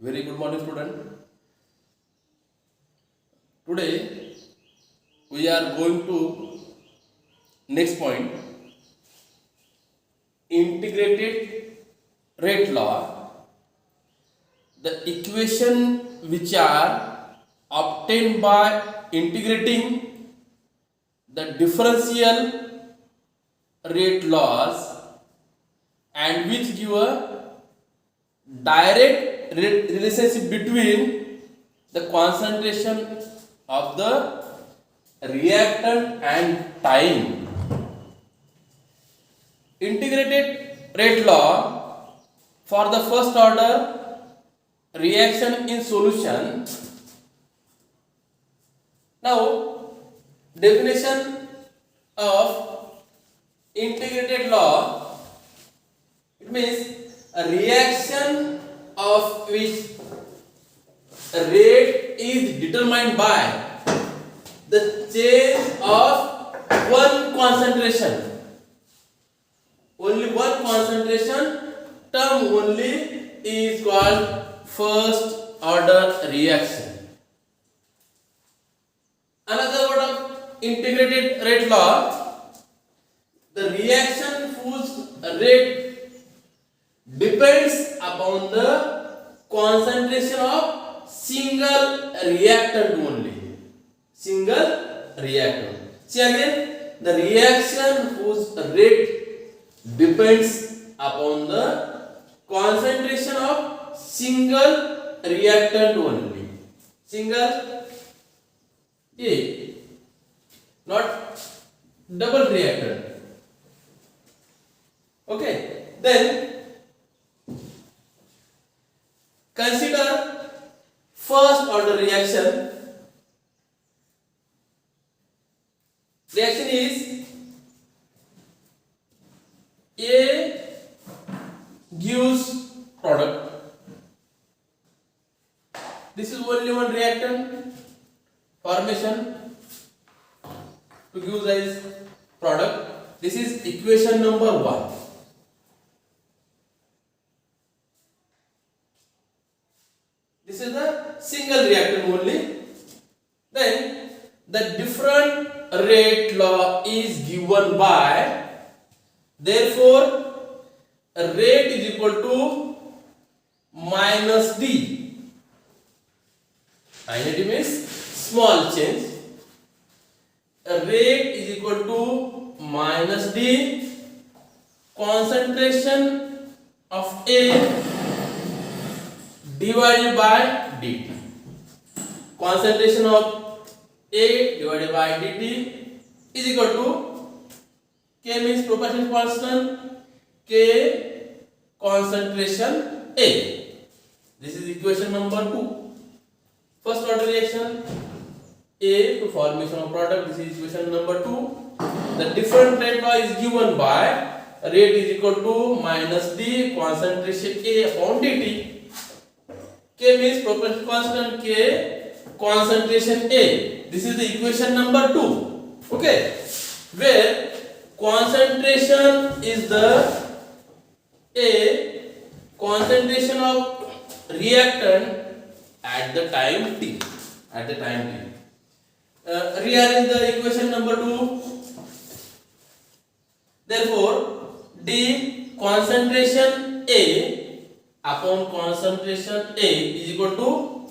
Very good morning, student. Today we are going to next point, integrated rate law. The equation which are obtained by integrating the differential rate laws and which give a direct relationship between the concentration of the reactant and time. Integrated rate law for the first order reaction in solution. Now, definition of integrated law, it means a reaction of which rate is determined by the change of one concentration. Only one concentration term only is called first order reaction. Another word of integrated rate law, the reaction whose rate depends upon the concentration of single reactant only. Single reactant. See again, the reaction whose rate depends upon the concentration of single reactant only. Single A, not double reactant. Okay, then consider first order reaction. Reaction is A gives product. This is only one reactant formation to give as product. This is equation number 1. This is the single reactant only. Then the different rate law is given by, therefore rate is equal to minus D. Infinity means small change. Rate is equal to minus D concentration of A divided by dt. Concentration of A divided by dt is equal to K means proportional constant, K concentration A. This is equation number 2. First order reaction, A to formation of product. This is equation number 2. The different rate law is given by rate is equal to minus D concentration A upon dt. K means proportional constant, K concentration A. This is the equation number 2. Okay, where concentration is the A, concentration of reactant at the time t. At the time t. Rearrange the equation number 2. Therefore, D concentration A upon concentration A is equal to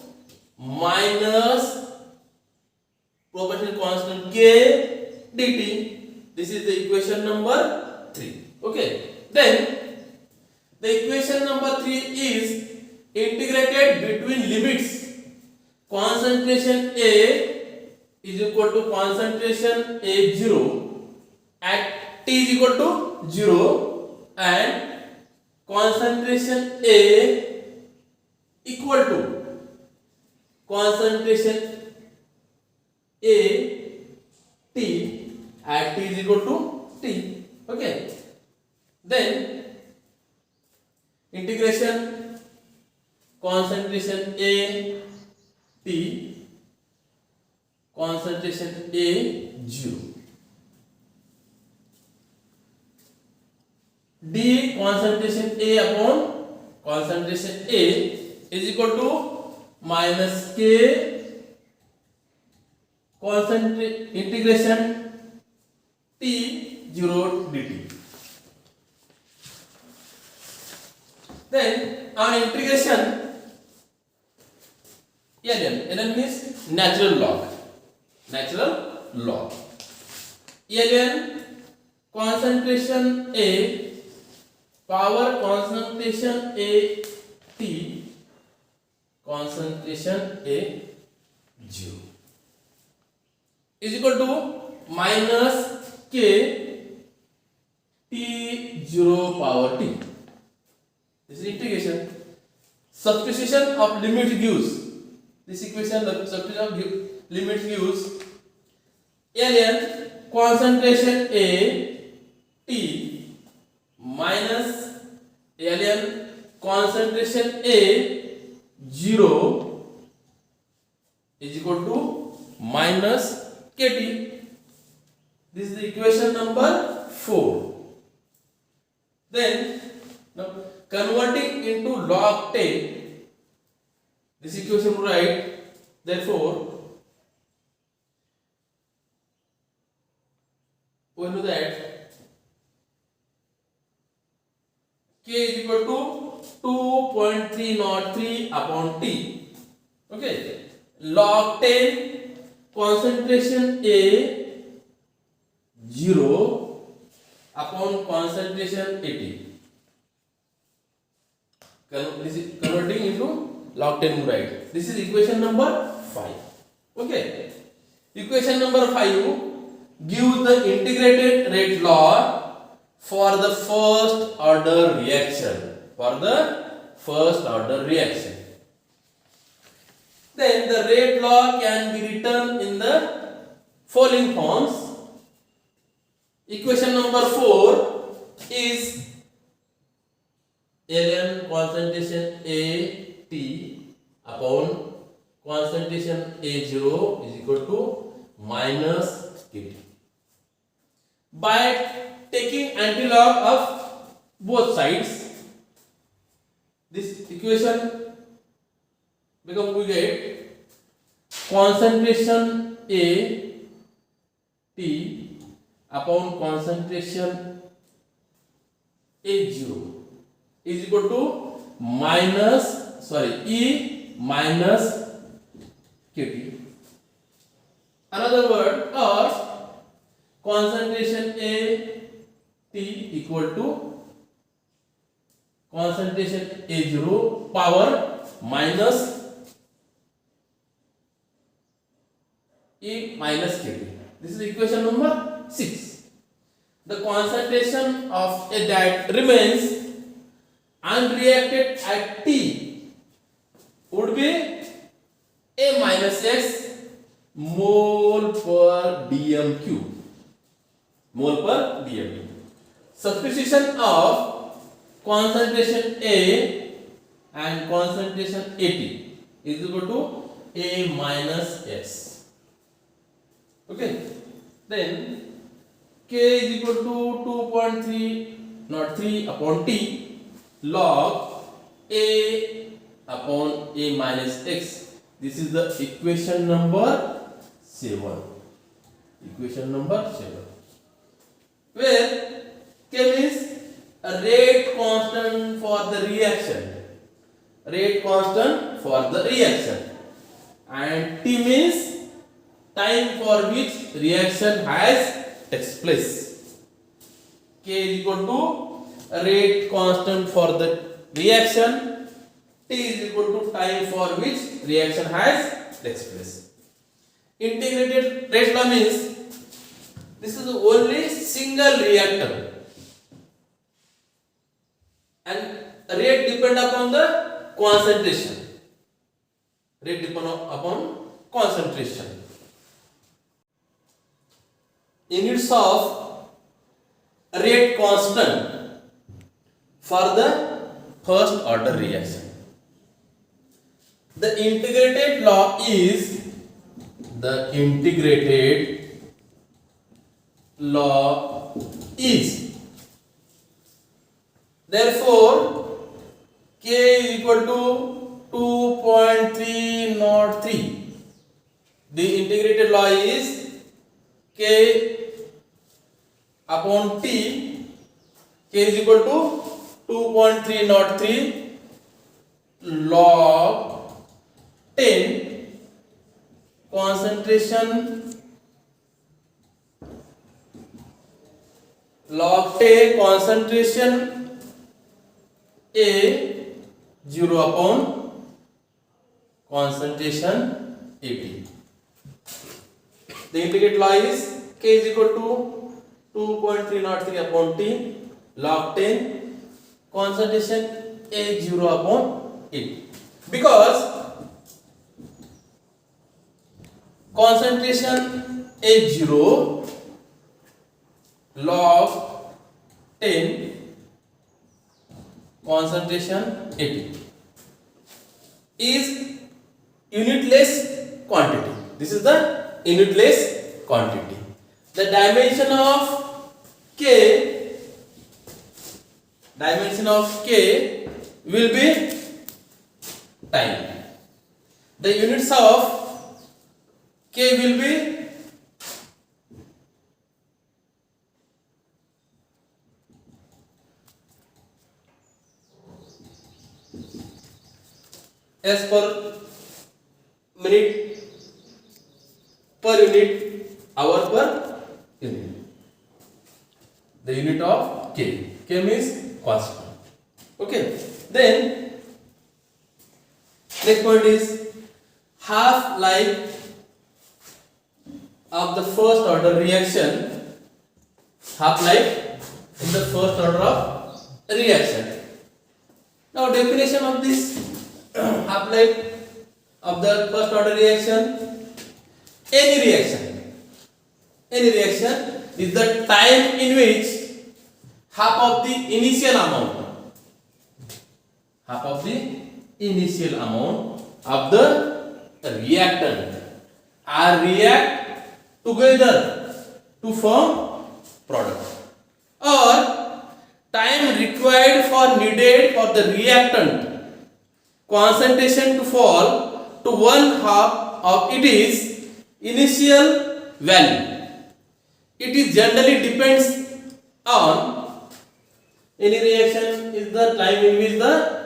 minus proportional constant K dt. This is the equation number 3. Okay. Then the equation number 3 is integrated between limits. Concentration A is equal to concentration A0 at t is equal to 0 and concentration A equal to concentration A t at t is equal to t. Okay. Then integration concentration A t concentration A 0. D concentration A upon concentration A is equal to minus k integration t0 dt. Then on integration ln means natural log ln concentration A power concentration A t concentration A 0 is equal to minus k t0 power t. This is integration. Substitution of limit gives this equation. The substitution of limit gives ln concentration A t minus ln concentration A 0 is equal to minus kt. This is the equation number 4. Then now converting into log 10, this equation we write, therefore we know that k is equal to 2.303 upon t. Okay, log 10 concentration A 0 upon concentration AT. This is converting into log 10 we write. This is equation number 5. Okay, equation number 5 gives the integrated rate law for the first order reaction. Then the rate law can be written in the following forms. Equation number 4 is ln concentration A t upon concentration A0 is equal to minus kt. By taking antilog of both sides, this equation become we get concentration A t upon concentration A0 is equal to E minus kt. Another word, or concentration A t equal to concentration A0 power minus E minus kt. This is equation number 6. The concentration of a that remains unreacted at T would be A minus x mole per dm cube. Substitution of concentration A and concentration AT is equal to A minus x. Okay, then k is equal to 2.303 upon t log A upon A minus x. This is the equation number 7. Where k means a rate constant for the reaction, and t means time for which reaction has takes place. K is equal to rate constant for the reaction, t is equal to time for which reaction has takes place. Integrated rate law means this is only single reactor and rate depend upon the concentration. Units of rate constant for the first order reaction. The integrated law is therefore k is equal to 2.303. The integrated law is K upon T. K is equal to 2.303 log 10 concentration log 10 concentration A 0 upon concentration AB. The integrated law is K is equal to 2.303 upon T log 10 concentration A 0 upon A. Because concentration A 0 log 10 concentration AB is unitless quantity. This is the unitless quantity. The dimension of K will be time. The units of K will be as per minute per unit, hour per unit. The unit of K. K means constant. Okay. Then next point is half life of the first order reaction. Half life in the first order of reaction. Now definition of this half life of the first order reaction. Any reaction is the time in which half of the initial amount of the reactant are react together to form product, or time required for needed for the reactant concentration to fall to one half of its initial value. It is generally depends on any reaction is the time in which the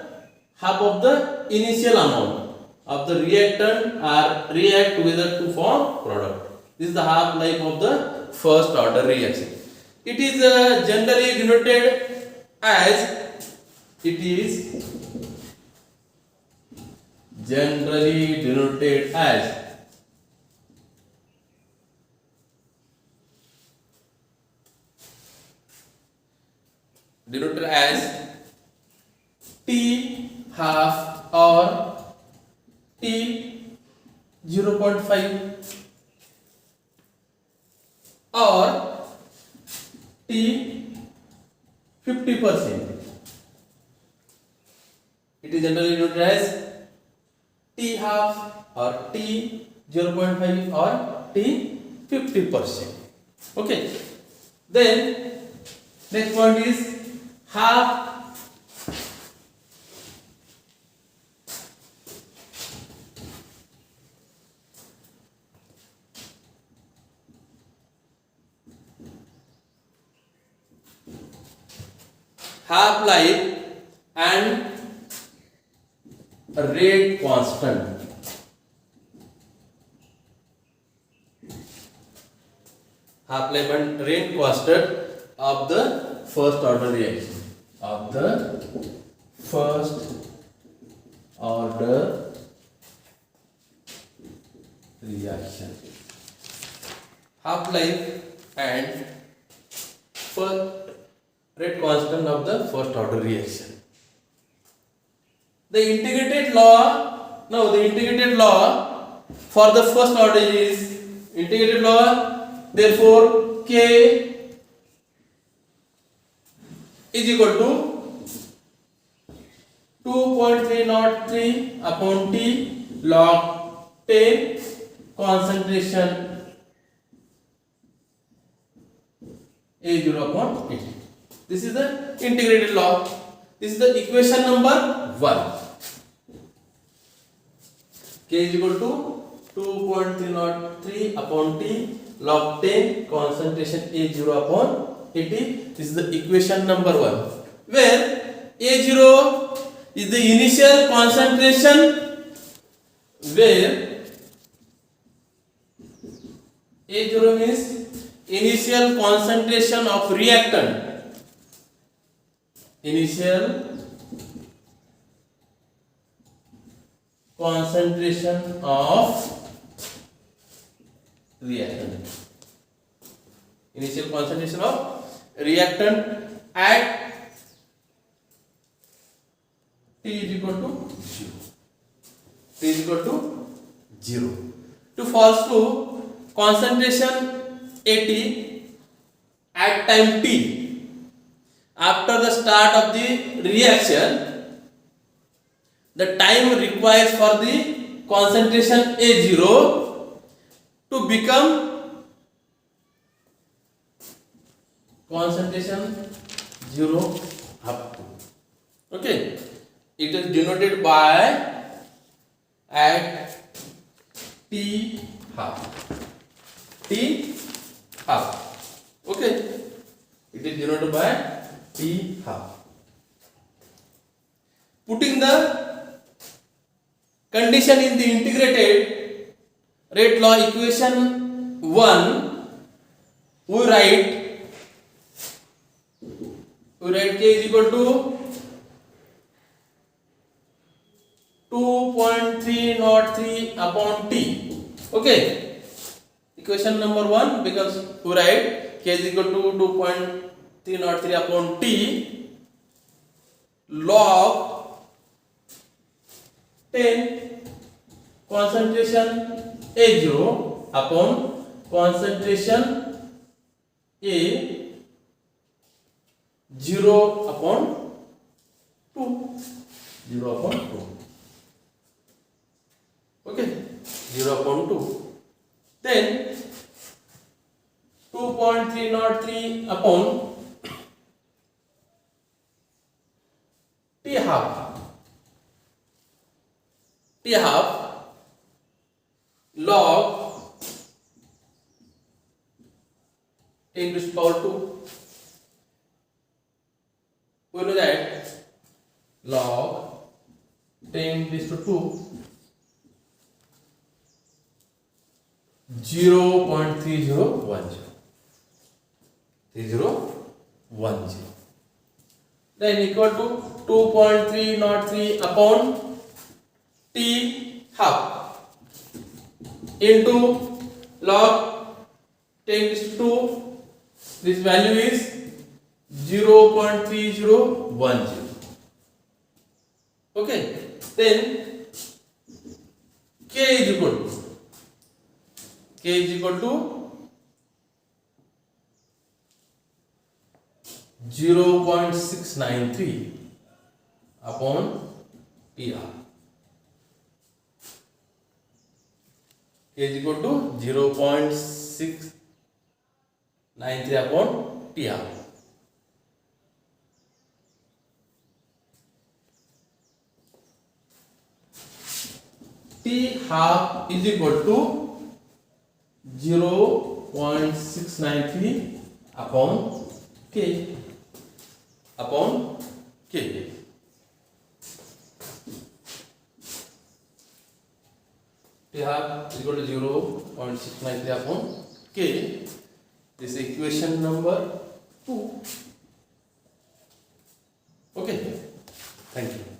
half of the initial amount of the reactant are react together to form product. This is the half life of the first order reaction. It is generally denoted as T half or T 0.5 or T 50%. It is generally denoted as T half or T 0.5 or T 50%. Okay. Then next point is half life and rate constant. Half life and rate constant of the first order reaction. Half life and first rate constant of the first order reaction. The integrated law for the first order is integrated law. Therefore, K is equal to 2.303 upon T log 10 concentration A0 upon A. This is the integrated law. This is the equation number 1. K is equal to 2.303 upon T log 10 concentration A0 upon AT. This is the equation number 1, where A0 is the initial concentration, where A0 means initial concentration of reactant. Initial concentration of reactant. Initial concentration of reactant at T is equal to 0. T is equal to 0. To false to concentration AT at time T after the start of the reaction, the time required for the concentration A0 to become concentration 0 up to. Okay, it is denoted by at T half. T half. Okay, it is denoted by T half. Putting the condition in the integrated rate law equation 1, we write K is equal to 2.303 upon T. Okay, equation number 1 becomes, we write K is equal to 2.303 upon T log 10 concentration A0 upon concentration A 0 upon 2. 0 upon 2. Okay, 0 upon 2. Then 2.303 upon T half. T half log 10 to the power 2. We know that log 10 raised to 2 0.3010. 3010. Then equal to 2.303 upon T half into log 10 raised to 2. This value is 0.3010. Okay, then K is equal to 0.693 upon PR. K is equal to 0.693 upon PR. T half is equal to 0.693 upon K. T half is equal to 0.693 upon K. This is equation number 2. Okay, thank you.